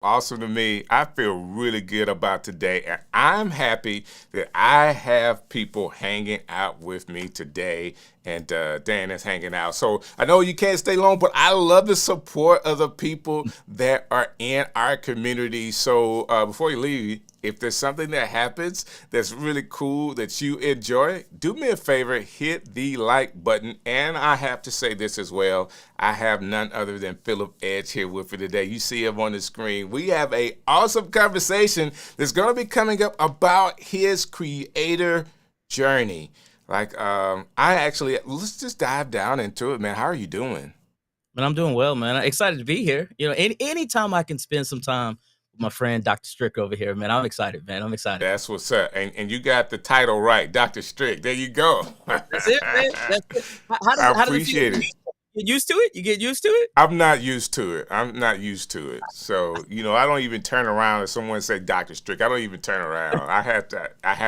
awesome to me. I feel really good about today, and I'm happy that I have people hanging out with me today, and Dan is hanging out. So I know you can't stay long, but I love the support of the people that are in our community. So before you leave, if there's something that happens that's really cool that you enjoy, do me a favor, hit the like button. And I have to say this as well. I have none other than Phillip Edge here with me today. You see him on the screen. We have a awesome conversation that's going to be coming up about his creator journey. Let's just dive down into it, man. How are you doing? Man, I'm doing well, man. I'm excited to be here. Anytime I can spend some time with my friend Dr. Strick over here, man, I'm excited, man. I'm excited. That's what's up. And you got the title right, Dr. Strick. There you go. That's it, man. That's it. I How does it feel? appreciate it. You get used to it? You get used to it? I'm not used to it. I'm not used to it. So, I don't even turn around if someone say Dr. Strick. I don't even turn around. I have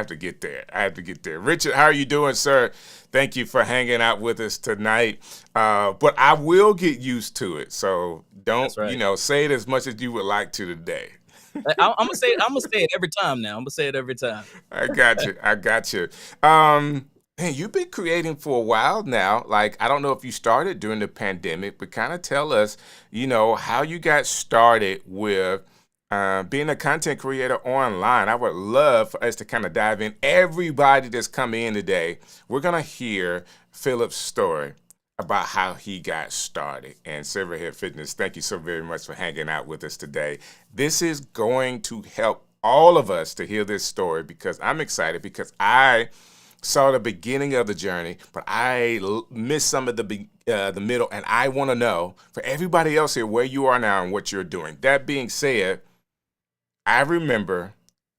to get there. I have to get there. Richard, how are you doing, sir? Thank you for hanging out with us tonight. But I will get used to it. So don't, That's right. say it as much as you would like to today. I'm gonna say it. I'm gonna say it every time now. I'm gonna say it every time. I got you. I got you. Man, you've been creating for a while now. Like, I don't know if you started during the pandemic, but kind of tell us, how you got started with being a content creator online. I would love for us to kind of dive in. Everybody that's coming in today, we're going to hear Philip's story about how he got started. And Silverhead Fitness, thank you so very much for hanging out with us today. This is going to help all of us to hear this story because I'm excited because I saw the beginning of the journey, but missed some of the middle, and I want to know for everybody else here where you are now and what you're doing. That being said, I remember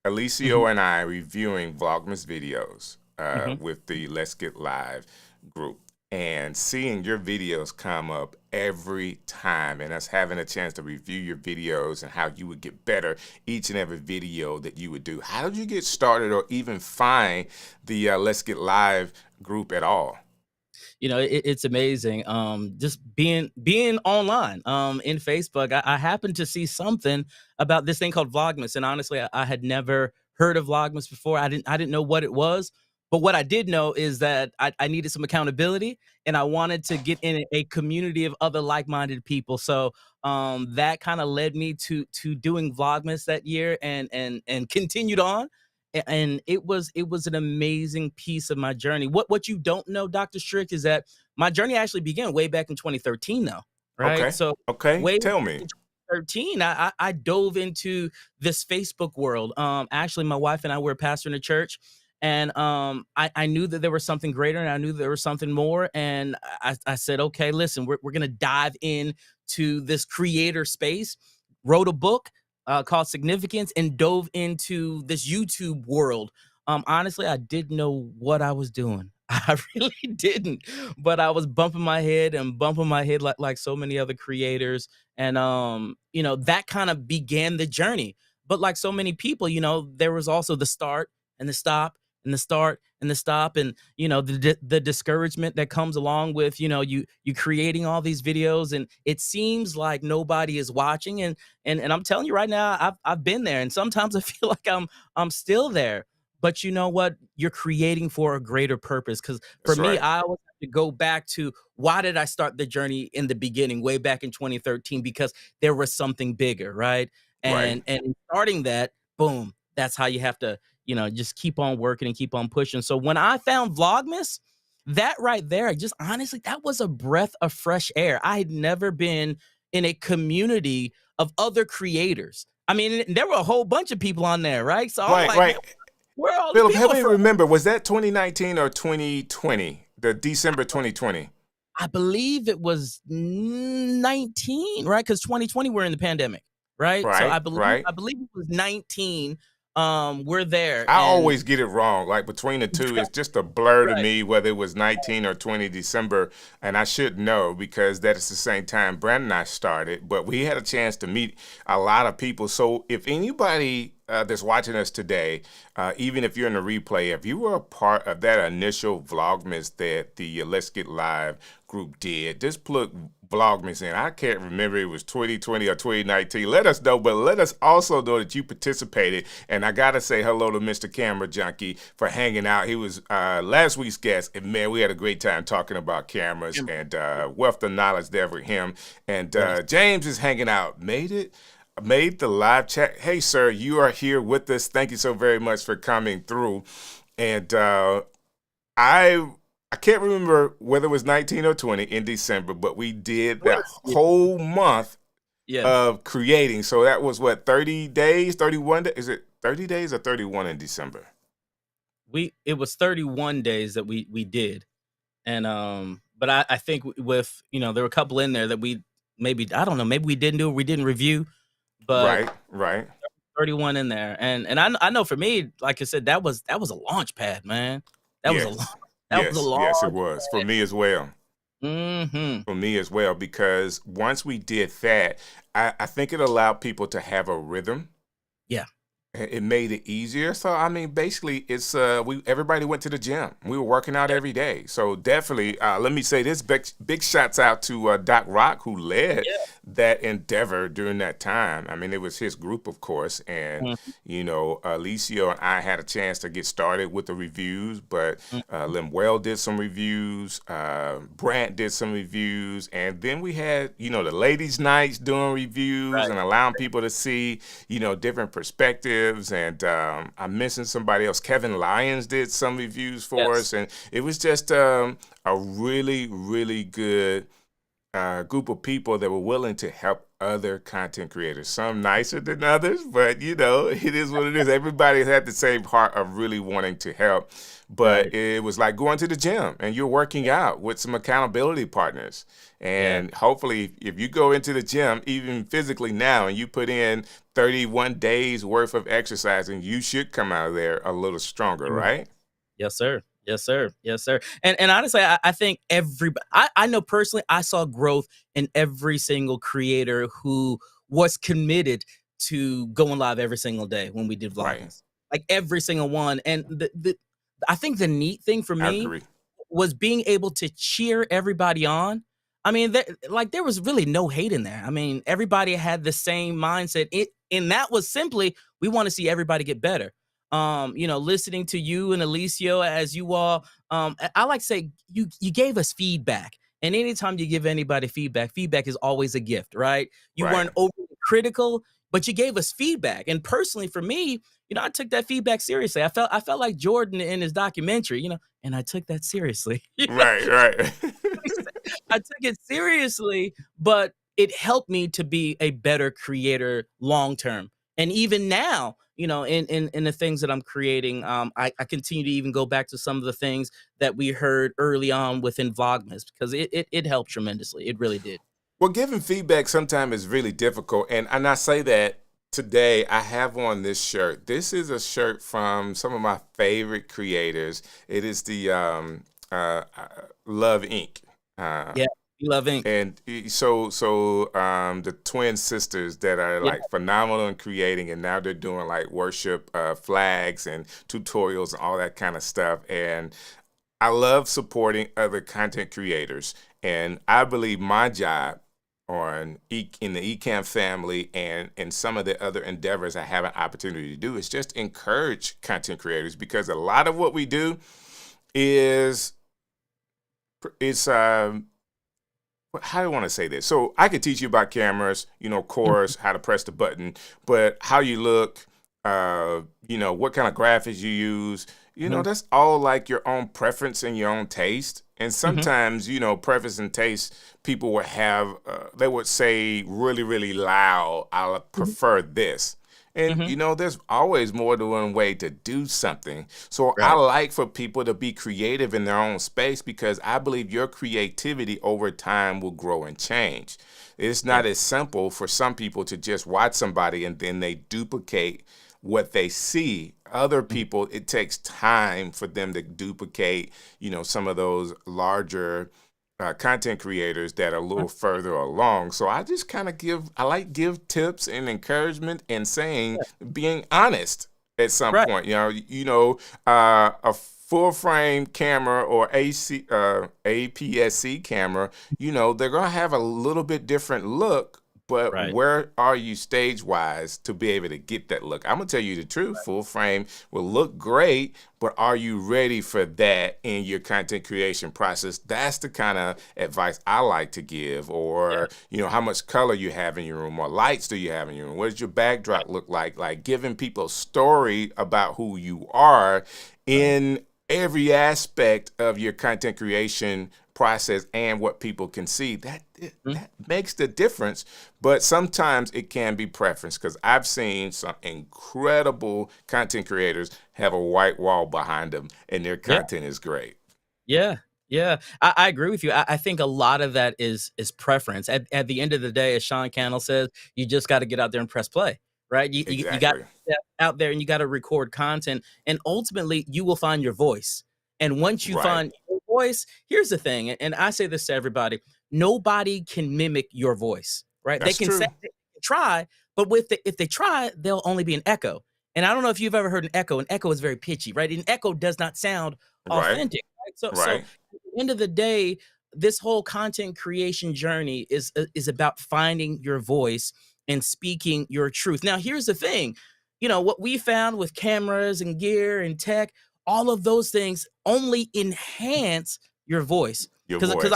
Hmm. Alicio and I reviewing Vlogmas videos Hmm. with the Let's Get Live group and seeing your videos come up every time and us having a chance to review your videos and how you would get better each and every video that you would do. How did you get started or even find the Let's Get Live group at all? It's amazing. Just being online, in Facebook, I happened to see something about this thing called Vlogmas, and honestly, I had never heard of Vlogmas before. I didn't know what it was, but what I did know is that I needed some accountability, and I wanted to get in a community of other like-minded people. So that kind of led me to doing Vlogmas that year, and continued on. And it was an amazing piece of my journey. What you don't know, Dr. Strick, is that my journey actually began way back in 2013 though, right? Okay. So Okay. way Tell back me. in 2013, I dove into this Facebook world. Actually, my wife and I were pastoring a church, and I knew that there was something greater, and I knew there was something more. And I said, okay, listen, we're gonna dive in to this creator space. Wrote a book called Significance, and dove into this YouTube world. Honestly, I didn't know what I was doing. I really didn't, but I was bumping my head and bumping my head like so many other creators, and that kind of began the journey. But like so many people, there was also the start and the stop and the start and the stop, and the discouragement that comes along with you creating all these videos, and it seems like nobody is watching. And I'm telling you right now, I've been there, and sometimes I feel like I'm still there. But you know what? You're creating for a greater purpose. Because for That's me, right. I always have to go back to why did I start the journey in the beginning, way back in 2013? Because there was something bigger, right? Right. And in starting that, boom, that's how you have to, just keep on working and keep on pushing. So when I found Vlogmas, that right there, just honestly, that was a breath of fresh air. I had never been in a community of other creators. I mean, there were a whole bunch of people on there, right? So I'm Right. like, man, Right. where are all these Philip, help people me from? remember, was that 2019 or 2020? The December 2020? I believe it was 19, right? Because 2020 we're in the pandemic, right? So I Right. believe Right. I believe it was 19. We're there, I and always get it wrong. Like between the two, it's just a blur to right, me whether it was 19 or 20 December. And I should know because that is the same time Brandon and I started. But we had a chance to meet a lot of people. So if anybody that's watching us today, even if you're in the replay, if you were a part of that initial Vlogmas that the Let's Get Live group did, just put Vlogmas in. I can't remember if it was 2020 or 2019. Let us know, but let us also know that you participated. And I got to say hello to Mr. Camera Junkie for hanging out. He was last week's guest, and man, we had a great time talking about cameras and wealth of knowledge there for him. And Yes. James is hanging out. Made the live chat. Hey, sir, you are here with us. Thank you so very much for coming through. And I can't remember whether it was 19 or 20 in December, but we did that whole month Yeah. of creating. So that was what, 30 days, 31 days? Is it 30 days or 31 in December? It was 31 days that we did. And but I think with, there were a couple in there that we maybe, I don't know, maybe we didn't do, we didn't review, but Right. 31 in there. And I know for me, like I said, that was a launch pad, man. That was a Yes. that was a Yes, it launch. was. For me as well. Mm-hmm. For me as well, because once we did that, I think it allowed people to have a rhythm. Yeah. It made it easier. So I mean, basically, it's everybody went to the gym. We were working out every day. So definitely, let me say this: big shouts out to Doc Rock, who led that endeavor during that time. I mean, it was his group, of course, and Alicia and I had a chance to get started with the reviews. But Lemuel did some reviews, Brant did some reviews, and then we had the ladies' nights doing reviews and allowing people to see different perspectives. And I mentioned somebody else. Kevin Lyons did some reviews for us, and it was just a really, really good group of people that were willing to help other content creators. Some nicer than others, but it is what it is. Everybody had the same heart of really wanting to help. But it was like going to the gym and you're working out with some accountability partners. And hopefully, if you go into the gym, even physically now, and you put in 31 days worth of exercising, you should come out of there a little stronger, right? Yes, sir. Yes, sir. Yes, sir. And honestly, I think everybody, I know personally, I saw growth in every single creator who was committed to going live every single day when we did Right. Vlogmas. Like every single one. And I think the neat thing for I me agree. was being able to cheer everybody on. I mean, there was really no hate in there. I mean, everybody had the same mindset. And that was simply, we want to see everybody get better. Listening to you and Alicia as you all, I like to say you gave us feedback. And anytime you give anybody feedback is always a gift, right? You Right. weren't overly critical, but you gave us feedback. And personally, for me, I took that feedback seriously. I felt like Jordan in his documentary, and I took that seriously. Right. I took it seriously, but it helped me to be a better creator long term. And even now, in the things that I'm creating, I continue to even go back to some of the things that we heard early on within Vlogmas because it helped tremendously. It really did. Well, giving feedback sometimes is really difficult. And I say that today I have on this shirt. This is a shirt from some of my favorite creators. It is the Love Inc. Yeah, we love ink. And the twin sisters that are Yeah, like phenomenal in creating, and now they're doing like worship flags and tutorials and all that kind of stuff. And I love supporting other content creators, and I believe my job in the Ecamm family and some of the other endeavors I have an opportunity to do is just encourage content creators, because a lot of what we do is how do I want to say this? So I could teach you about cameras, course, how to press the button, but how you look, what kind of graphics you use, that's all like your own preference and your own taste. And sometimes, preference and taste, people would have, they would say really, really loud, I prefer this. And, there's always more than one way to do something. So I like for people to be creative in their own space, because I believe your creativity over time will grow and change. It's not as simple for some people to just watch somebody and then they duplicate what they see. Other people, it takes time for them to duplicate, some of those larger content creators that are a little further along. So I just kind of give tips and encouragement and being honest at some point. A full frame camera or APS-C camera, they're going to have a little bit different look. But Right. where are you stage wise to be able to get that look? I'm gonna tell you the truth. Full frame will look great, but are you ready for that in your content creation process? That's the kind of advice I like to give. Yeah. Or how much color you have in your room, what lights do you have in your room? What does your backdrop look like? Like giving people a story about who you are Right. in every aspect of your content creation process and what people can see. That makes the difference. But sometimes it can be preference, because I've seen some incredible content creators have a white wall behind them and their Yeah. content is great. Yeah, yeah, I agree with you. I think a lot of that is preference. At the end of the day, as Sean Cannell says, you just got to get out there and press play, right? You got to Exactly. get out there and you got to record content, and ultimately you will find your voice. And once you Right. find your voice, here's the thing, and I say this to everybody: nobody can mimic your voice, right? They That's can say, true. they can try, but if they try, they'll only be an echo. And I don't know if you've ever heard an echo. An echo is very pitchy, right? An echo does not sound Right. authentic. Right? So Right. at the end of the day, this whole content creation journey is about finding your voice and speaking your truth. Now, here's the thing, what we found with cameras and gear and tech, all of those things only enhance your voice. Your Because voice.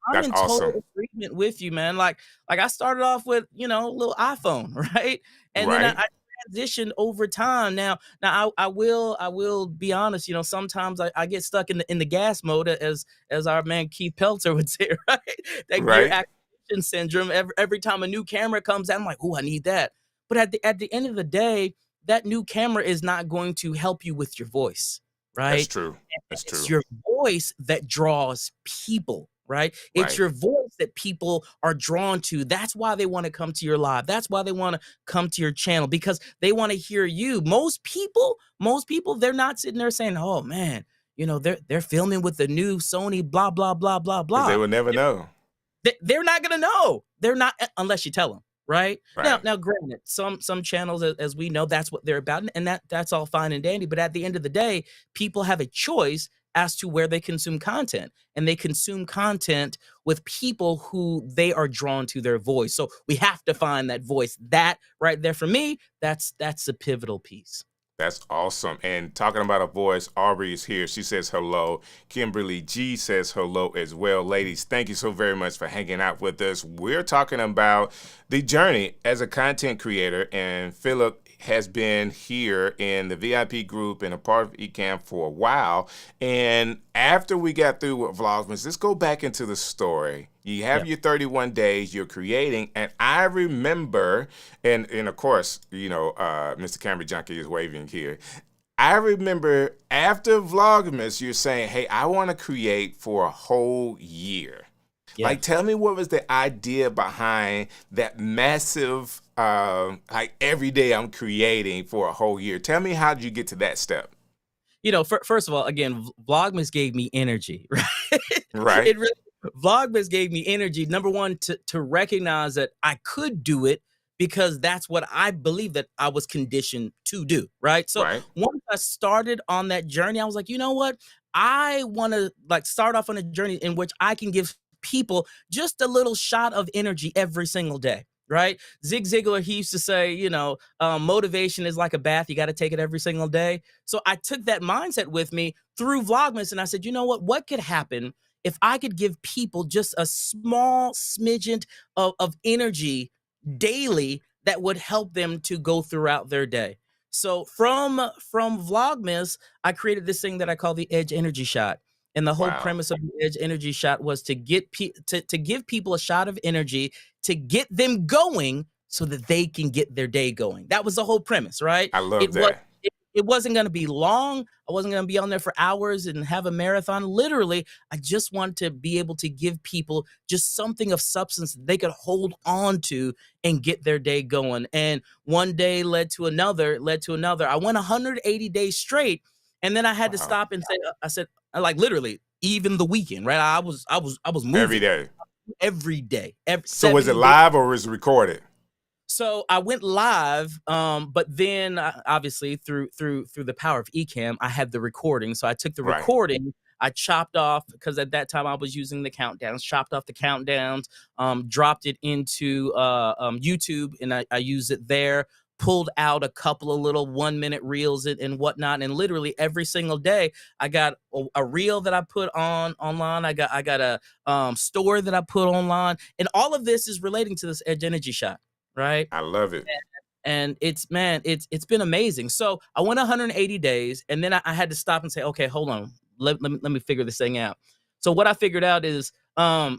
I'm That's in total awesome. agreement with you, man. Like I started off with a little iPhone, right? And then Right. I transitioned over time. Now I will be honest. Sometimes I get stuck in the gas mode, as our man Keith Pelzer would say, right? That gear Right. acquisition syndrome. Every time a new camera comes out, I'm like, oh, I need that. But at the end of the day, that new camera is not going to help you with your voice, That's right? true. And That's it's true. your voice that draws people, right? It's Right. your voice that people are drawn to. That's why they want to come to your live. That's why they want to come to your channel, because they want to hear you. Most people, they're not sitting there saying, "Oh man, they're filming with the new Sony blah blah blah blah Because they blah." will never know. They're not gonna know. They're not, unless you tell them, right? Now, Right. now, granted, some channels, as we know, that's what they're about, and that's all fine and dandy. But at the end of the day, people have a choice as to where they consume content, and they consume content with people who they are drawn to their voice. So we have to find that voice. That right there, for me, that's a pivotal piece. That's awesome. And talking about a voice, Aubrey is here. She says hello. Kimberly G says hello as well. Ladies, thank you so very much for hanging out with us. We're talking about the journey as a content creator, and Phillip has been here in the VIP group and a part of Ecamm for a while. And after we got through with Vlogmas, let's go back into the story. You Yeah, have your 31 days, you're creating, and I remember, and of course, Mr. Camera Junkie is waving here. I remember after Vlogmas, you're saying, hey, I want to create for a whole year. yeah. Like, tell me, what was the idea behind that massive, like every day I'm creating for a whole year? Tell me, how did you get to that step? First of all, again, Vlogmas gave me energy, right? Right, It really Vlogmas gave me energy. Number one, to recognize that I could do it, because that's what I believe that I was conditioned to do, right? So right, once I started on that journey, I was like, you know what? I want to start off on a journey in which I can give people just a little shot of energy every single day. Right? Zig Ziglar, he used to say, motivation is like a bath. You got to take it every single day. So I took that mindset with me through Vlogmas, and I said, you know what? What could happen if I could give people just a small smidgen of energy daily that would help them to go throughout their day? So from Vlogmas, I created this thing that I call the Edge Energy Shot. And the whole wow. premise of the Edge Energy Shot was to to give people a shot of energy to get them going so that they can get their day going. That was the whole premise, right? I love that. It wasn't going to be long. I wasn't going to be on there for hours and have a marathon. Literally, I just want to be able to give people just something of substance that they could hold on to and get their day going. And one day led to another, led to another. I went 180 days straight, and then I had to Wow. stop and say, I said, like, literally, even the weekend, right? I was Every moving day. every day, every So was it 7 days. live or was it recorded? So I went live, but then obviously through the power of Ecamm, I had the recording. So I took the Right. recording, I chopped off, because at that time I was using the countdowns, chopped off the countdowns, dropped it into YouTube, and I used it there. Pulled out a couple of little 1 minute reels and whatnot, and literally every single day I got a reel that I put on online. I got a store that I put online, and all of this is relating to this Edge Energy shot, right? I love it. And it's, man, it's been amazing. So I went 180 days, and then I had to stop and say, okay, hold on, let me figure this thing out. So what I figured out is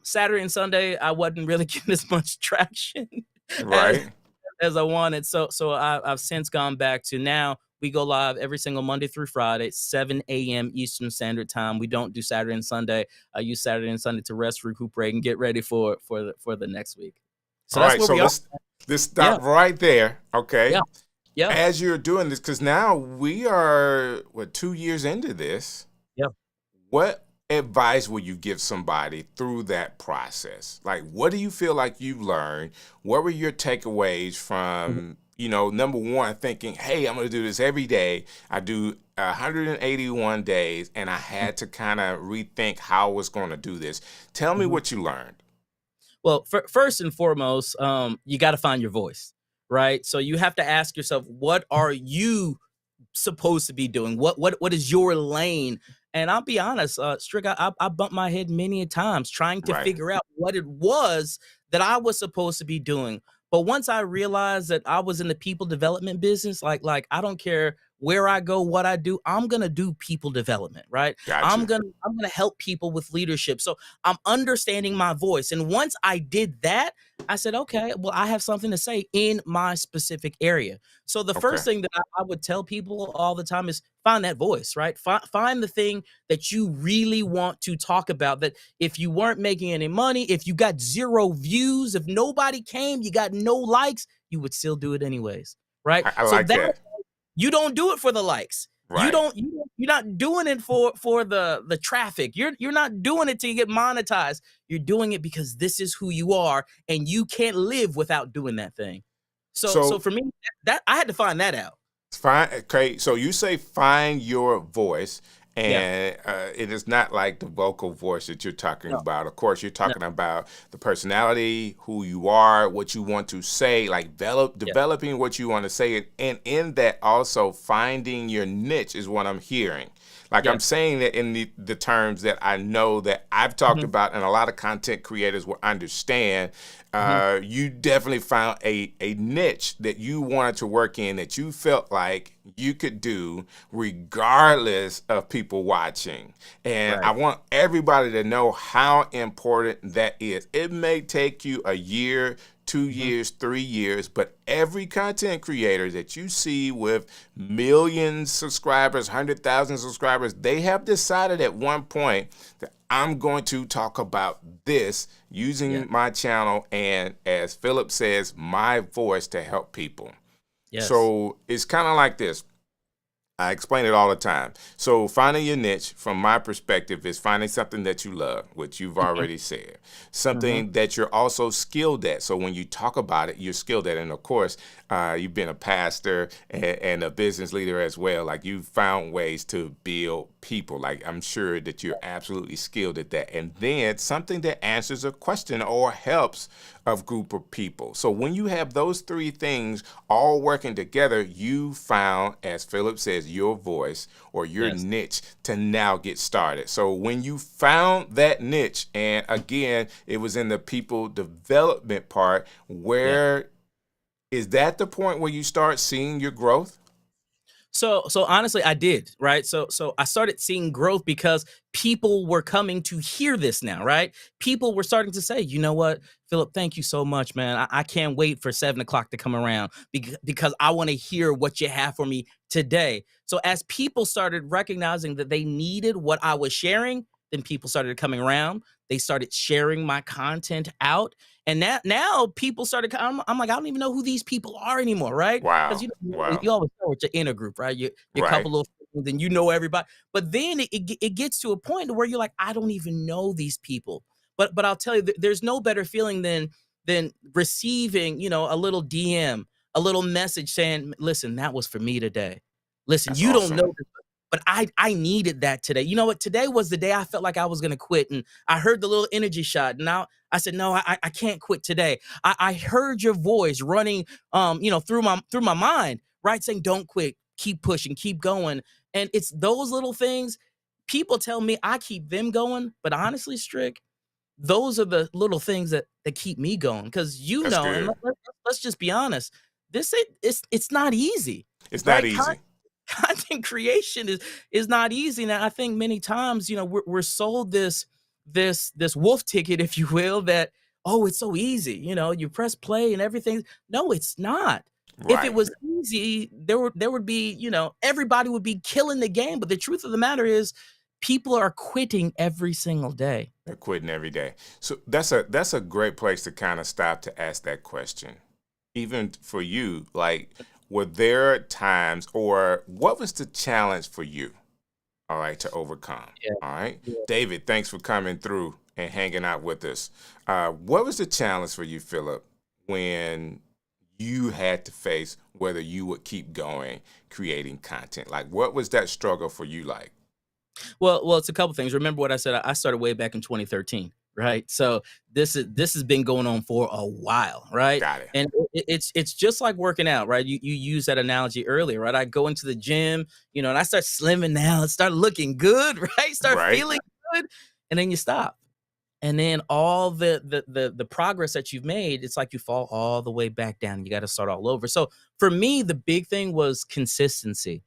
Saturday and Sunday I wasn't really getting as much traction as Right. as I wanted. So I've since gone back to, now we go live every single Monday through Friday, 7 a.m. Eastern Standard Time. We don't do Saturday and Sunday. I use Saturday and Sunday to rest, recuperate, and get ready for the next week. So All that's right. where So we are. let's Yeah, stop right there. yeah, Okay. yeah, As you're doing this, because now we are, what, 2 years into this. yeah. What advice would you give somebody through that process? Like, what do you feel like you've learned? What were your takeaways Mhm, from, number one, thinking, hey, I'm going to do this every day. I do 181 days, and I mhm, had to kind of rethink how I was going to do this. Tell me mhm. what you learned. Well, first and foremost, you got to find your voice, right? So you have to ask yourself, what are you supposed to be doing? What is your lane? And I'll be honest, Strick, I bumped my head many a times trying to Right. figure out what it was that I was supposed to be doing. But once I realized that I was in the people development business, like I don't care where I go, what I do, I'm gonna do people development, right? I'm Gotcha. gonna I'm gonna help people with leadership. So I'm understanding my voice. And once I did that, I said, okay, well, I have something to say in my specific area. So the Okay. first thing that I would tell people all the time is find that voice, right? Find the thing that you really want to talk about. That if you weren't making any money, if you got zero views, if nobody came, you got no likes, you would still do it anyways, right? I So like that, that. you don't do it for the likes. Right. You're not doing it for the traffic. You're not doing it to get monetized. You're doing it because this is who you are, and you can't live without doing that thing. So So for me, that I had to find that out. find, okay, so you say find your voice, Yeah. and it is not like the vocal voice that you're talking No. about. Of course, you're No. talking about the personality, who you are, what you want to say, like Yeah. developing what you want to say, and in that also finding your niche is what I'm hearing. Like Yeah. I'm saying that in the terms that I know that I've talked Mhm. about, and a lot of content creators will understand. Mhm. You definitely found a niche that you wanted to work in, that you felt like you could do regardless of people watching. And I Right. want everybody to know how important that is. It may take you a year, two Mhm. years, 3 years, but every content creator that you see with millions subscribers, 100,000 subscribers, they have decided at one point that I'm going to talk about this Yeah. using my channel and, as Philip says, my voice to help people. Yes. So it's kind of like this. I explain it all the time. So finding your niche, from my perspective, is finding something that you love, which you've Mhm. already said. Mhm. Something that you're also skilled at. So when you talk about it, you're skilled at it. And of course, you've been a pastor and a business leader as well. Like, you've found ways to build people. Like, I'm sure that you're absolutely skilled at that. And then something that answers a question or helps a group of people. So when you have those three things all working together, you found, as Philip says, your voice or your Yes. niche to now get started. So when you found that niche, and again, it was in the people development part, Yeah. where is that the point where you start seeing your growth? So honestly, I did, right? So I started seeing growth because people were coming to hear this now, right? People were starting to say, you know what, Philip, thank you so much, man. I can't wait for 7 o'clock to come around because I want to hear what you have for me today. So as people started recognizing that they needed what I was sharing, then people started coming around. They started sharing my content out. And now people started. I'm like, I don't even know who these people are anymore, right? Because Wow. you Wow. always start with your inner group, right? Your Right. couple of friends, and you know everybody. But then it gets to a point where you're like, I don't even know these people. But I'll tell you, there's no better feeling than receiving, a little DM, a little message saying, listen, that was for me today. Listen, That's you don't awesome. know this, but I needed that today. You know what? Today was the day I felt like I was gonna quit. And I heard the little energy shot. And now I said, no, I can't quit today. I heard your voice running through my mind, right? Saying, don't quit, keep pushing, keep going. And it's those little things. People tell me I keep them going, but honestly, Strick, those are the little things that keep me going. Because That's and good. let's just be honest, this ain't it's not easy, It's not right? easy. Content creation is not easy. Now, I think many times, we're sold this wolf ticket, if you will, that, oh, it's so easy. You press play and everything. No, it's not. If it Right. was easy, there would be, everybody would be killing the game. But the truth of the matter is, people are quitting every single day. They're quitting every day. So that's a great place to kind of stop to ask that question. Even for you, like, were there times, or what was the challenge for you? All right, to overcome. Yeah. All right, Yeah. David, thanks for coming through and hanging out with us. What was the challenge for you, Philip, when you had to face whether you would keep going creating content? Like, what was that struggle for you like? Well, it's a couple things. Remember what I said? I started way back in 2013, right? So this has been going on for a while, right? Got it. And it's just like working out, right? You used that analogy earlier, right? I go into the gym, and I start slimming down, start looking good, right? Start Right. feeling good, and then you stop. And then all the progress that you've made, it's like you fall all the way back down. You got to start all over. So for me, the big thing was consistency.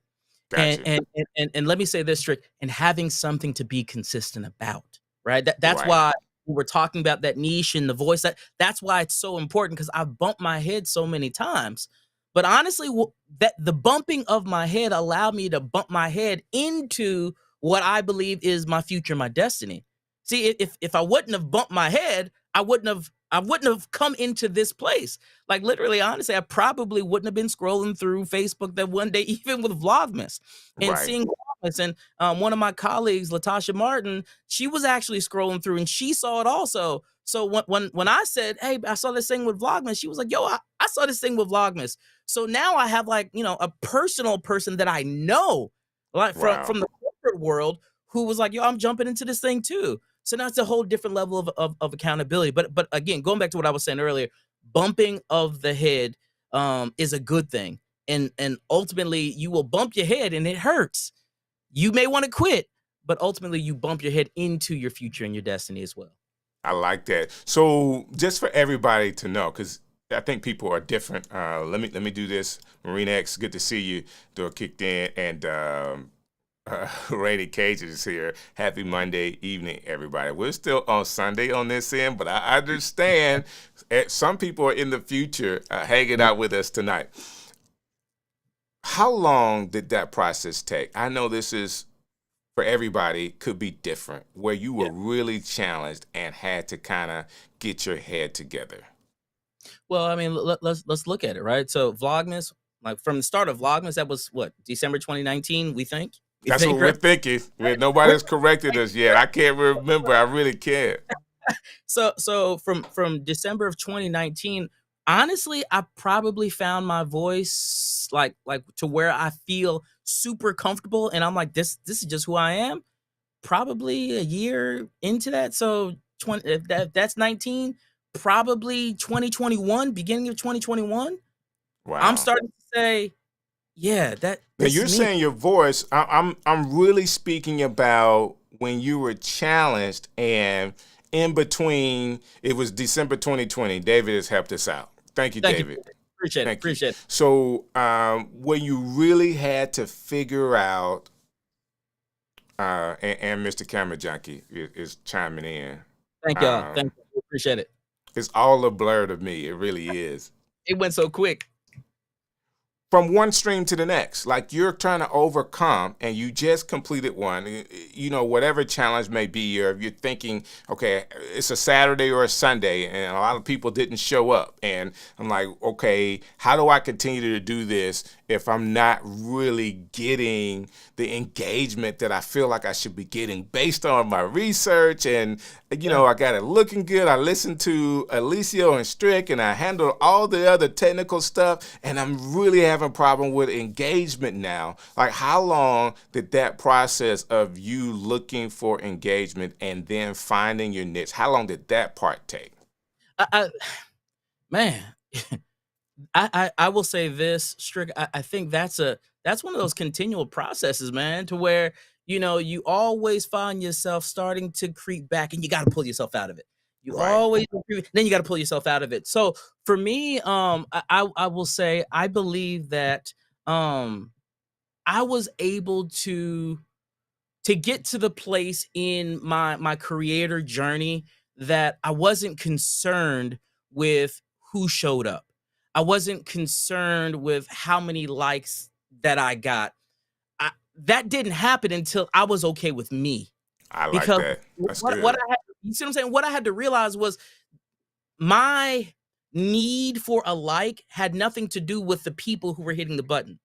Got And you. and let me say this, Trick, and having something to be consistent about, right? That's Right. why we're talking about that niche and the voice. That's why it's so important, because I've bumped my head so many times. But honestly, that the bumping of my head allowed me to bump my head into what I believe is my future, my destiny. See, if I wouldn't have bumped my head, I wouldn't have come into this place. Like, literally, honestly, I probably wouldn't have been scrolling through Facebook that one day, even with Vlogmas and Right. seeing Vlogmas. And one of my colleagues, Latasha Martin, she was actually scrolling through and she saw it also. So when I said, "Hey, I saw this thing with Vlogmas," she was like, "Yo, I saw this thing with Vlogmas." So now I have, like, a personal person that I know, like, from Wow. the corporate world, who was like, "Yo, I'm jumping into this thing too." So now it's a whole different level of accountability. But again, going back to what I was saying earlier, bumping of the head is a good thing. And ultimately, you will bump your head and it hurts. You may want to quit, but ultimately you bump your head into your future and your destiny as well. I like that. So just for everybody to know, because I think people are different. Let me do this. Marine X, good to see you. Door kicked in, and Rainy Cage is here. Happy Monday evening, everybody. We're still on Sunday on this end, but I understand some people are in the future hanging out with us tonight. How long did that process take? I know this is, for everybody, could be different, where you Yeah. were really challenged and had to kind of get your head together. Well, I mean, let's look at it, right? So Vlogmas, like, from the start of Vlogmas, that was what, December 2019, we think? We That's what think, we're right? thinking. We're Nobody's corrected us yet. I can't remember. I really can't. so from December of 2019, honestly, I probably found my voice, like to where I feel super comfortable, and I'm like, this is just who I am. Probably a year into that. So 20, if that's 19, probably 2021, beginning of 2021, I'm Wow. starting to say, yeah, Now this you're is me. saying your voice. I'm really speaking about when you were challenged, and in between. It was December 2020. David has helped us out. Thank you, Thank you. David. Appreciate it. Thank you. Appreciate it. So when you really had to figure out, and Mr. Camera Junkie is chiming in. Thank y'all. Um, Thank you. Appreciate it. it's all a blur to me. It really is. It went so quick. From one stream to the next, like, you're trying to overcome, and you just completed one, whatever challenge may be, or if you're thinking, okay, it's a Saturday or a Sunday and a lot of people didn't show up, and I'm like, okay, how do I continue to do this if I'm not really getting the engagement that I feel like I should be getting based on my research. And, Yeah. I got it looking good. I listened to Alicio and Strick, and I handled all the other technical stuff. And I'm really having a problem with engagement now. Like, how long did that process of you looking for engagement and then finding your niche, how long did that part take? I man, I will say this, Strick. I think that's one of those continual processes, man, to where you always find yourself starting to creep back, and you got to pull yourself out of it. You Right. always then you got to pull yourself out of it. So for me, I will say I believe that I was able to get to the place in my creator journey that I wasn't concerned with who showed up. I wasn't concerned with how many likes that I got. That didn't happen until I was okay with me. I like Because that. That's what good. I had, you see what I'm saying? What I had to realize was my need for a like had nothing to do with the people who were hitting the button.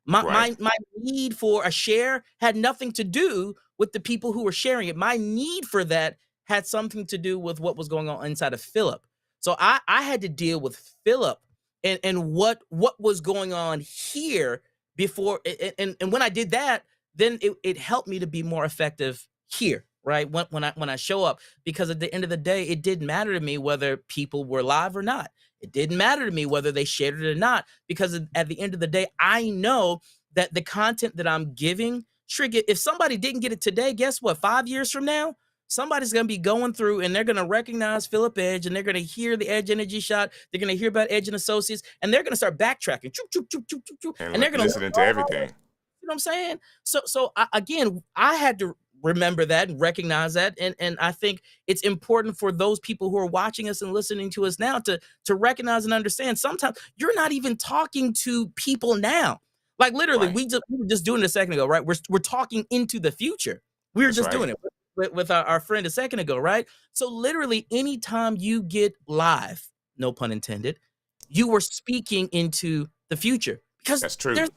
My Right. my my need for a share had nothing to do with the people who were sharing it. My need for that had something to do with what was going on inside of Philip. So I had to deal with Philip and what was going on here before and when I did that, then it helped me to be more effective here, right? When I show up, because at the end of the day, it didn't matter to me whether people were live or not. It didn't matter to me whether they shared it or not, because at the end of the day, I know that the content that I'm giving, trigger, if somebody didn't get it today, guess what? 5 years from now, somebody's going to be going through and they're going to recognize Philip Edge, and they're going to hear the Edge Energy Shot. They're going to hear about Edge and Associates, and they're going to start backtracking. Choop, choop, choop, choop, choop, choop, And and they're going to, listening to everything. you know what I'm saying? So again, I had to remember that and recognize that, and I think it's important for those people who are watching us and listening to us now to recognize and understand. Sometimes you're not even talking to people now. Like literally, Right. we were just doing it a second ago, right? We're talking into the future. We were That's just right. doing it with our friend a second ago, right? So literally, anytime you get live, no pun intended, you were speaking into the future, because That's true. there's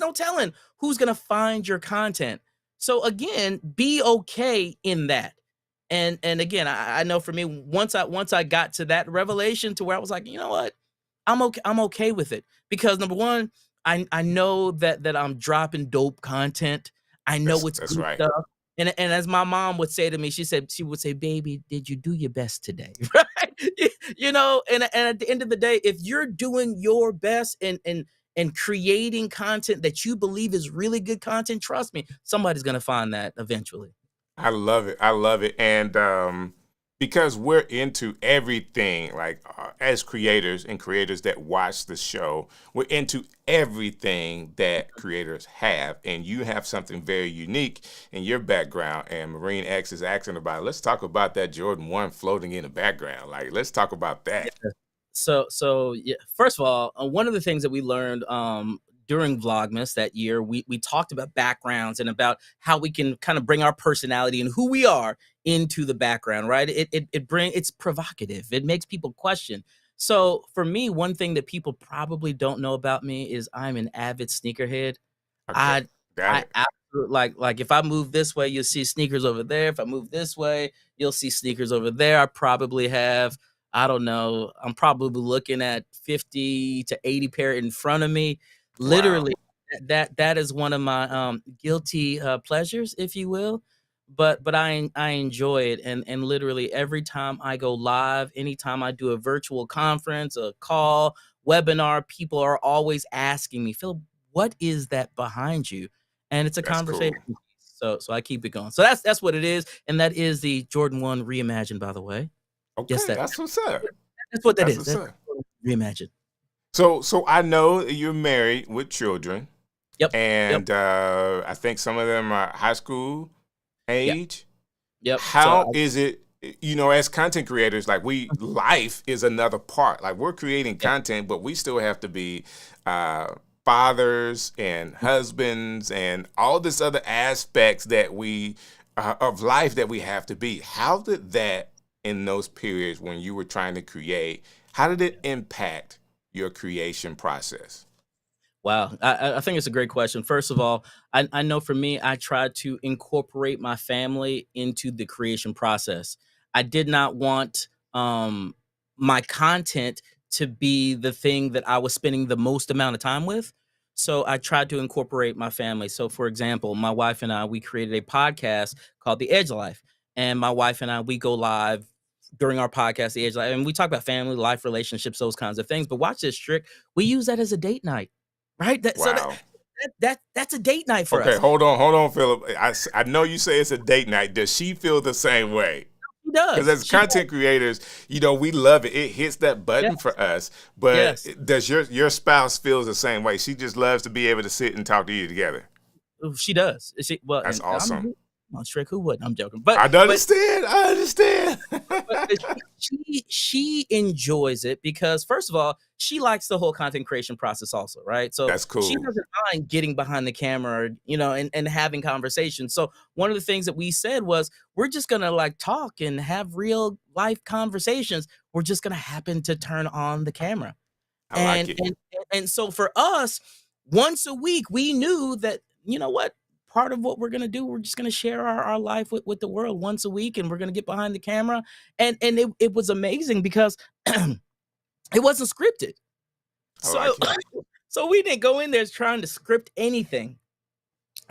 no telling who's gonna find your content. So again, be okay in that. And again, I know for me, once I got to that revelation to where I was like, you know what? I'm okay with it, because number one, I know that I'm dropping dope content. I know it's That's good right. stuff. And as my mom would say to me, she would say, "Baby, did you do your best today?" Right? And at the end of the day, if you're doing your best and creating content that you believe is really good content, trust me, somebody's gonna find that eventually. I love it. I love it. And because we're into everything, like as creators and creators that watch the show, we're into everything that creators have. And you have something very unique in your background. And Marine X is asking about it. Let's talk about that Jordan 1 floating in the background. Like, let's talk about that. So yeah, first of all, one of the things that we learned during Vlogmas that year, we talked about backgrounds and about how we can kind of bring our personality and who we are into the background, right? It's provocative. It makes people question. So for me, one thing that people probably don't know about me is I'm an avid sneakerhead. Okay. I Got I it. absolutely like if I move this way, you'll see sneakers over there. If I move this way, you'll see sneakers over there. I probably have, I don't know, I'm probably looking at 50 to 80 pair in front of me. Wow. Literally, that is one of my guilty pleasures, if you will. But I enjoy it, and literally every time I go live, anytime I do a virtual conference, a call, webinar, people are always asking me, Phil, what is that behind you? And it's a That's conversation. cool. So I keep it going. So that's what it is, and that is the Jordan 1 reimagined, by the way. Yes, Okay. That's what's up. that's what that That's is. what's That's up. reimagined. So I know you're married with children, Yep. Yep. and I think some of them are high school Yep. age. Yep. How is it, as content creators, like life is another part. Like we're creating Yeah. content, but we still have to be fathers and husbands and all this other aspects that we of life that we have to be. How did that in those periods when you were trying to create? How did it impact your creation process? Wow. I think it's a great question. First of all, I know for me, I tried to incorporate my family into the creation process. I did not want my content to be the thing that I was spending the most amount of time with. So I tried to incorporate my family. So, for example, my wife and I, we created a podcast called The Edge Life. And my wife and I, we go live during our podcast, The Edge Life, and we talk about family, life, relationships, those kinds of things. But watch this trick. We use that as a date night. Right? Wow. That's a date night for Okay, us. hold on, Philip. I know you say it's a date night. Does she feel the same way? She Because does. as She does. content creators, we love it. It hits that button Yes. for us. But Yes. does your spouse feels the same way? She just loves to be able to sit and talk to you together. She does. She well, That's and I'm awesome. on Shrek. Who wouldn't? I'm joking. I But understand. I understand. she enjoys it because first of all, she likes the whole content creation process also, right? So That's she cool. doesn't mind getting behind the camera, and having conversations. So one of the things that we said was we're just gonna like talk and have real life conversations. We're just gonna happen to turn on the camera. I like And it. and and so for us, once a week, we knew that, you know what? Part of what we're gonna do, we're just gonna share our life with the world once a week, and we're gonna get behind the camera. And it was amazing because it wasn't scripted. I So like it. so we didn't go in there trying to script anything.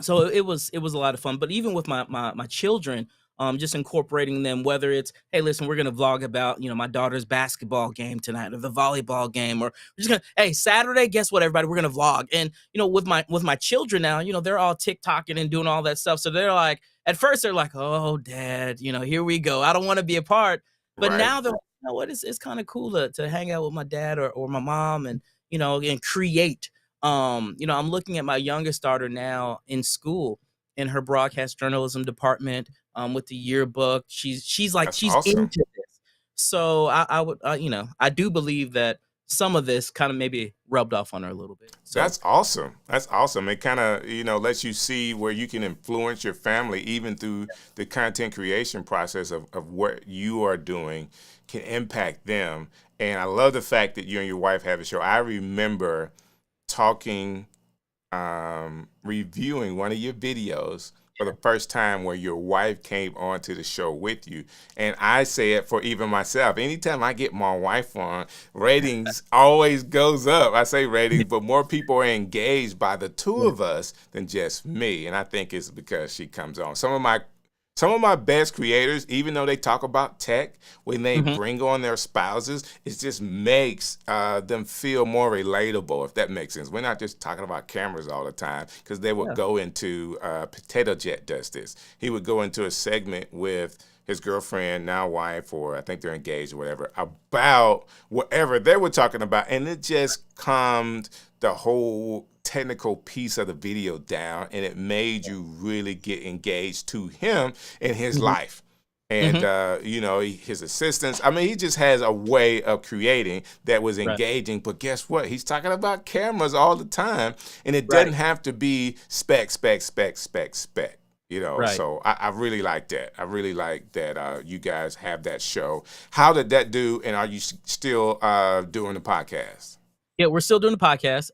So it was a lot of fun. But even with my children, just incorporating them, whether it's, hey, listen, we're gonna vlog about, my daughter's basketball game tonight or the volleyball game, or we're just gonna, hey, Saturday, guess what, everybody, we're gonna vlog. And with my children now, they're all TikToking and doing all that stuff. So they're like, at first they're like, oh, dad, here we go. I don't want to be a part. But Right. now they're like, you know what, it's kind of cool to hang out with my dad or my mom and and create. I'm looking at my youngest daughter now in school in her broadcast journalism department, with the yearbook. She's like That's she's awesome. into this. So I would, I do believe that some of this kind of maybe rubbed off on her a little bit. So That's awesome. That's awesome. It kind of, lets you see where you can influence your family, even through the content creation process of what you are doing can impact them. And I love the fact that you and your wife have a show. I remember talking, reviewing one of your videos for the first time where your wife came onto the show with you. And I say it for even myself. Anytime I get my wife on, ratings always goes up. I say ratings, but more people are engaged by the two yeah. of us than just me. And I think it's because she comes on. Some of my best creators, even though they talk about tech, when they Mhm. bring on their spouses, it just makes them feel more relatable, if that makes sense. We're not just talking about cameras all the time, because they would Yeah. go into, Potato Jet does this. He would go into a segment with his girlfriend, now wife, or I think they're engaged or whatever, about whatever they were talking about. And it just calmed the whole technical piece of the video down, and it made you really get engaged to him in his Mhm. life. And Mhm. his assistants. I mean, he just has a way of creating that was Right. engaging. But guess what? He's talking about cameras all the time, and it doesn't Right. have to be spec, spec, spec, spec, spec. Right. So I really like that. I really like that you guys have that show. How did that do? And are you still doing the podcast? Yeah, we're still doing the podcast.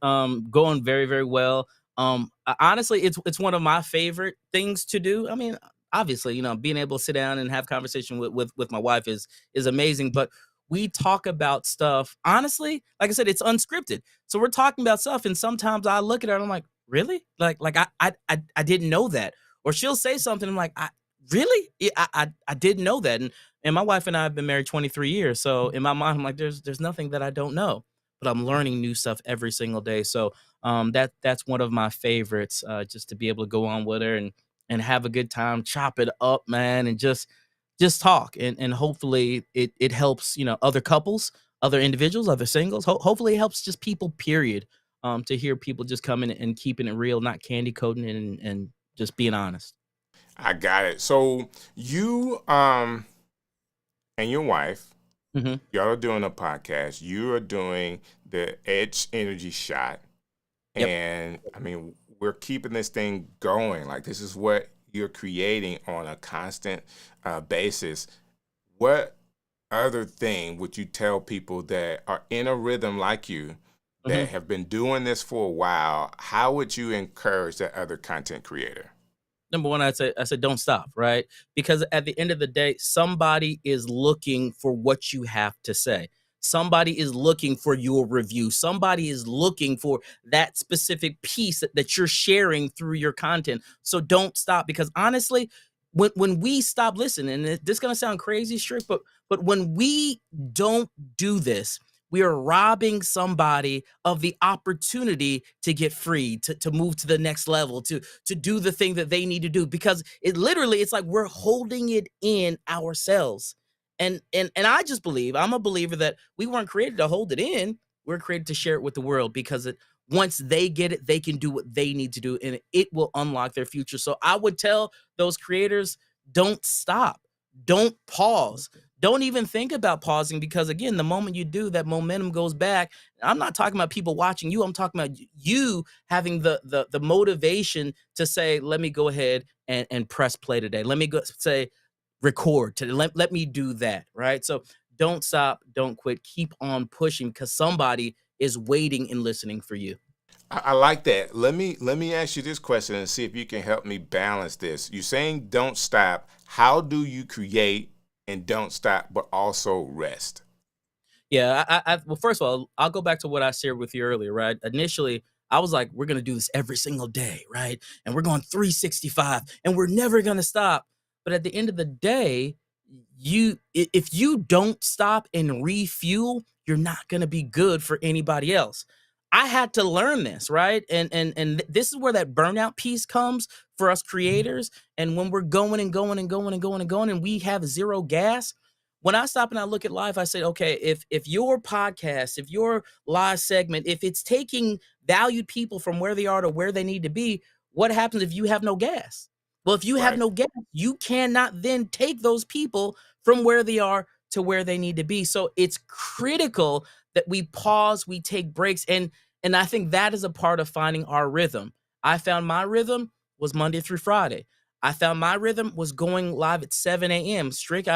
Going very, very well. Honestly, it's one of my favorite things to do. I mean, obviously, being able to sit down and have conversation with my wife is amazing. But we talk about stuff. Honestly, like I said, it's unscripted. So we're talking about stuff, and sometimes I look at her and I'm like, really? Like I didn't know that. Or she'll say something. I'm like, really? Yeah, I didn't know that. And my wife and I have been married 23 years. So in my mind, I'm like, there's nothing that I don't know, but I'm learning new stuff every single day. So that's one of my favorites, just to be able to go on with her and have a good time, chop it up, man, and just talk. And hopefully it helps, other couples, other individuals, other singles. Hopefully it helps just people, period. To hear people just coming and keeping it real, not candy coating it, and just being honest. I got it. So you and your wife, Hmm. y'all are doing a podcast. You are doing the Edge Energy Shot. Yep. And I mean, we're keeping this thing going. Like, this is what you're creating on a constant basis. What other thing would you tell people that are in a rhythm like you that Mhm. have been doing this for a while, how would you encourage that other content creator? Number one, I said don't stop, right? Because at the end of the day, somebody is looking for what you have to say. Somebody is looking for your review. Somebody is looking for that specific piece that you're sharing through your content. So don't stop, because honestly, when we stop listening, and this is gonna sound crazy, strict, but when we don't do this, we are robbing somebody of the opportunity to get free, to move to the next level, to do the thing that they need to do, because it's like we're holding it in ourselves. And I just believe, I'm a believer that we weren't created to hold it in. We're created to share it with the world, because once they get it, they can do what they need to do, and it will unlock their future. So I would tell those creators, don't stop, don't pause, don't even think about pausing, because again, the moment you do, that momentum goes back. I'm not talking about people watching you. I'm talking about you having the motivation to say, let me go ahead and press play today. Let me go say record today. Let me do that. Right. So don't stop, don't quit, keep on pushing, because somebody is waiting and listening for you. I like that. Let me ask you this question and see if you can help me balance this. You're saying don't stop. How do you create and don't stop, but also rest? Yeah, well, first of all, I'll go back to what I shared with you earlier, right? Initially, I was like, we're gonna do this every single day, right? And we're going 365, and we're never gonna stop. But at the end of the day, if you don't stop and refuel, you're not gonna be good for anybody else. I had to learn this, right? And this is where that burnout piece comes for us creators. And when we're going and going and going and going and going, and we have zero gas, when I stop and I look at life, I say, okay, if your podcast, if your live segment, if it's taking valued people from where they are to where they need to be, what happens if you have no gas? Well, if you have Right. no gas, you cannot then take those people from where they are to where they need to be. So it's critical that we pause, we take breaks, and I think that is a part of finding our rhythm. I found my rhythm was Monday through Friday. I found my rhythm was going live at 7 a.m. Strict.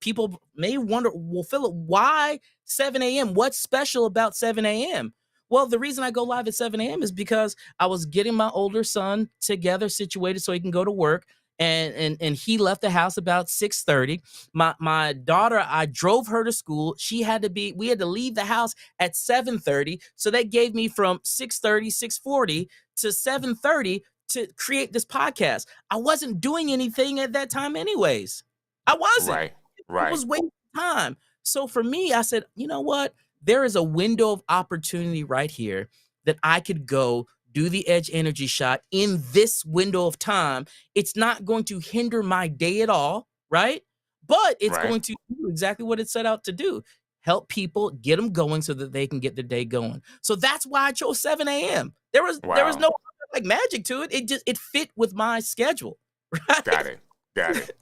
People may wonder, well, Philip, why 7 a.m.? What's special about 7 a.m.? Well, the reason I go live at 7 a.m. is because I was getting my older son together, situated so he can go to work. And he left the house about 6:30. My daughter, I drove her to school. We had to leave the house at 7:30. So that gave me from 6:30, 6:40 to 7:30 to create this podcast. I wasn't doing anything at that time anyways. I wasn't. Right. It Right. was wasting time. So for me, I said, you know what? There is a window of opportunity right here that I could go do the edge energy shot in this window of time. It's not going to hinder my day at all, right? But it's Right. going to do exactly what it set out to do. Help people, get them going so that they can get their day going. So that's why I chose 7 a.m. There was Wow. no like magic to it. It fit with my schedule, right? Got it. Got it.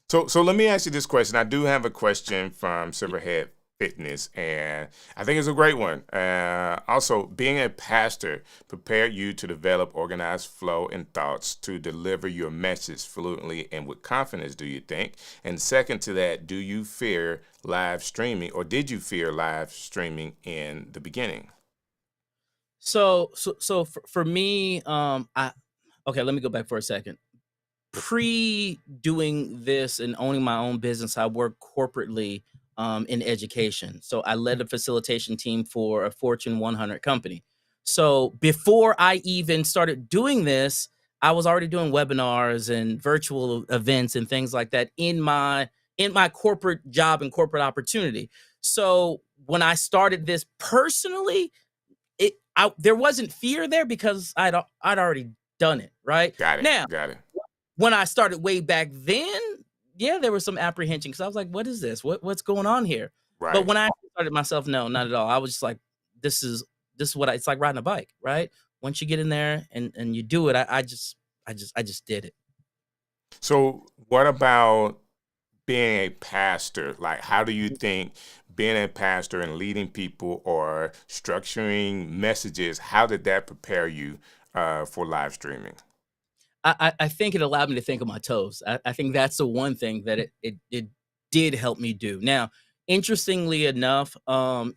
So let me ask you this question. I do have a question from Silverhead Fitness, and I think it's a great one. Also, being a pastor prepared you to develop organized flow and thoughts to deliver your message fluently and with confidence, do you think? And second to that, do you fear live streaming, or did you fear live streaming in the beginning? So for me, I okay, let me go back for a second. Pre doing this and owning my own business, I worked corporately in education. So I led a facilitation team for a Fortune 100 company. So before I even started doing this, I was already doing webinars and virtual events and things like that in my corporate job and corporate opportunity. So when I started this personally, there wasn't fear there because I'd already done it, right? Got it. Now, Got it. when I started way back then, yeah, there was some apprehension because I was like, "What is this? What's going on here?" But Right. when I started myself, no, not at all. I was just like, "This is what it's like riding a bike, right?" Once you get in there and you do it, I just did it. So what about being a pastor? Like, how do you think being a pastor and leading people or structuring messages, how did that prepare you for live streaming? I think it allowed me to think on my toes. I think that's the one thing that it did help me do. Now, interestingly enough,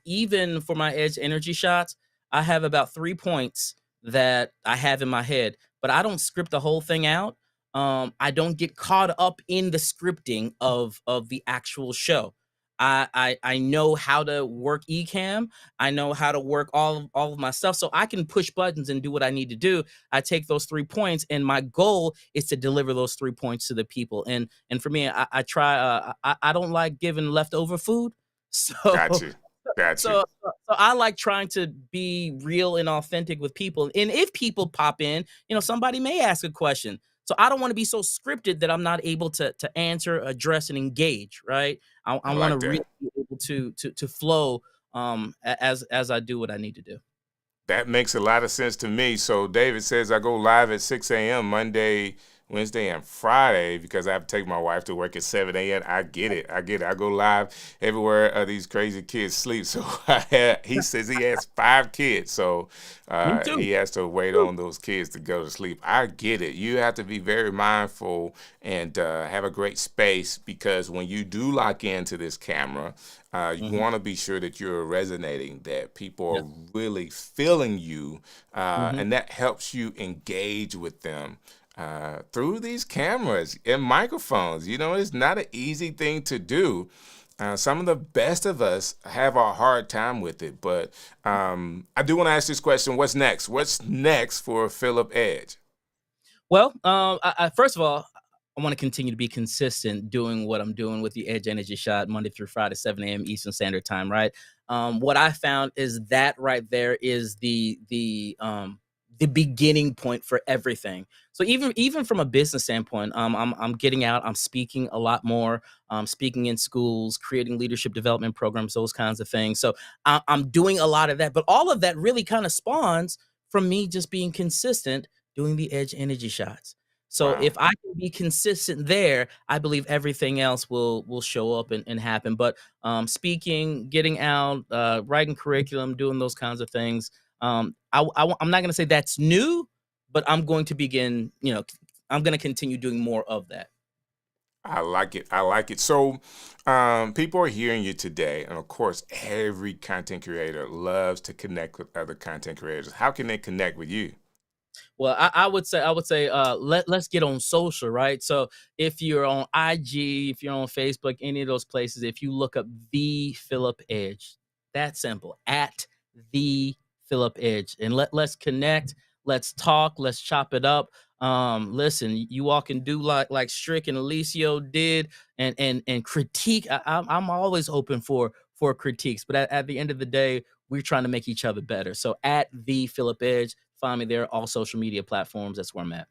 even for my edge energy shots, I have about 3 points that I have in my head, but I don't script the whole thing out. I don't get caught up in the scripting of the actual show. I know how to work Ecamm. I know how to work all of my stuff, so I can push buttons and do what I need to do. I take those 3 points, and my goal is to deliver those 3 points to the people. And for me, I try. I don't like giving leftover food, Got so you. Got you. so I like trying to be real and authentic with people. And if people pop in, somebody may ask a question. So I don't want to be so scripted that I'm not able to answer, address, and engage. Right? I I want to like really that. be able to flow as I do what I need to do. That makes a lot of sense to me. So David says I go live at 6 a.m. Monday, Wednesday, and Friday because I have to take my wife to work at 7 a.m. I get it. I get it. I go live everywhere these crazy kids sleep. So he says he has 5 kids. So Me too. he has to wait on those kids to go to sleep. I get it. You have to be very mindful and have a great space because when you do lock into this camera, you Hmm. want to be sure that you're resonating, that people Yeah. are really feeling you, Hmm. and that helps you engage with them through these cameras and microphones. It's not an easy thing to do. Some of the best of us have a hard time with it, but I do want to ask this question: What's next? What's next for Phillip Edge? Well, first of all, I want to continue to be consistent doing what I'm doing with the Edge Energy Shot Monday through Friday, 7 a.m. Eastern Standard Time. Right. What I found is that right there is the beginning point for everything. So even from a business standpoint, I'm getting out. I'm speaking a lot more. Speaking in schools, creating leadership development programs, those kinds of things. So I'm doing a lot of that. But all of that really kind of spawns from me just being consistent doing the Edge Energy Shots. So Wow. if I can be consistent there, I believe everything else will show up and happen. But speaking, getting out, writing curriculum, doing those kinds of things. I'm not going to say that's new, but I'm going to begin. I'm going to continue doing more of that. I like it. I like it. So, people are hearing you today, and of course, every content creator loves to connect with other content creators. How can they connect with you? Well, I would say let's get on social, right? So if you're on IG, if you're on Facebook, any of those places, if you look up the Phillip Edge, that simple at the Phillip Edge, and let's connect, let's talk, let's chop it up. Listen, you all can do like Strick and Alicio did, and critique. I'm always open for critiques, but at the end of the day, we're trying to make each other better. So at the Phillip Edge, find me there, all social media platforms. That's where I'm at.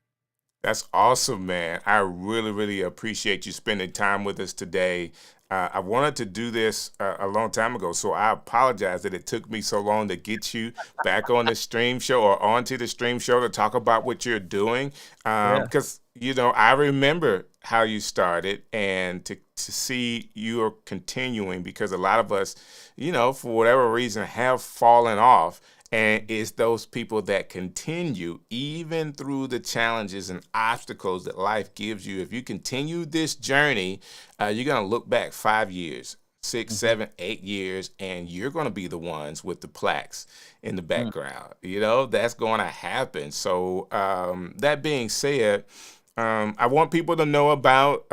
That's awesome, man. I really, really appreciate you spending time with us today. I wanted to do this a long time ago, so I apologize that it took me so long to get you back on the stream show or onto the stream show to talk about what you're doing. Yeah. Because, I remember how you started and to see you are continuing because a lot of us, for whatever reason, have fallen off. And it's those people that continue even through the challenges and obstacles that life gives you. If you continue this journey, you're going to look back 5 years, six, Mhm. 7, 8 years, and you're going to be the ones with the plaques in the Mm. background. That's going to happen. So, that being said, I want people to know about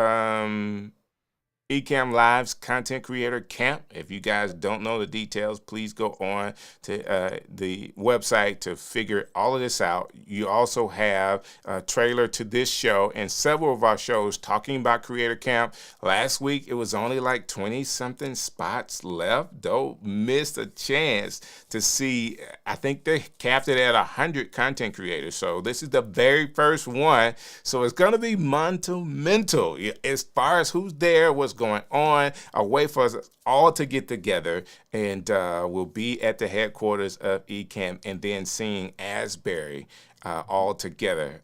Ecamm Live's content creator camp. If you guys don't know the details, please go on to the website to figure all of this out. You also have a trailer to this show and several of our shows talking about creator camp. Last week, it was only like 20 something spots left. Don't miss a chance to see. I think they capped it at 100 content creators. So this is the very first one. So it's going to be monumental as far as who's there, what's going on, a way for us all to get together, and we'll be at the headquarters of Ecamm and then seeing Asbury all together.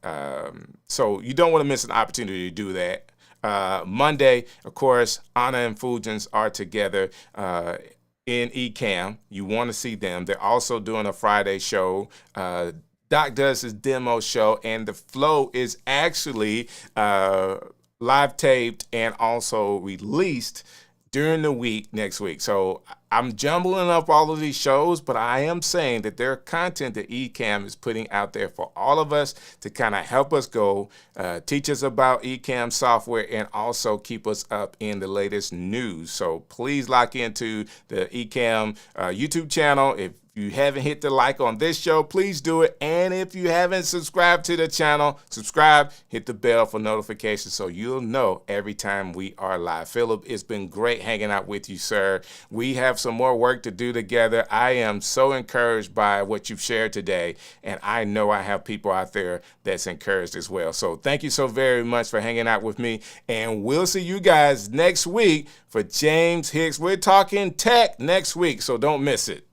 So you don't want to miss an opportunity to do that. Monday, of course, Anna and Fujins are together in Ecamm. You want to see them. They're also doing a Friday show. Doc does his demo show, and the flow is actually live taped and also released during the week next week. So I'm jumbling up all of these shows, but I am saying that there are content that Ecamm is putting out there for all of us to kind of help us go, teach us about Ecamm software, and also keep us up in the latest news. So please lock into the Ecamm YouTube channel. If you haven't hit the like on this show, please do it. And if you haven't subscribed to the channel, subscribe, hit the bell for notifications so you'll know every time we are live. Phillip, it's been great hanging out with you, sir. We have some more work to do together. I am so encouraged by what you've shared today, and I know I have people out there that's encouraged as well. So thank you so very much for hanging out with me, and we'll see you guys next week for James Hicks. We're talking tech next week, so don't miss it.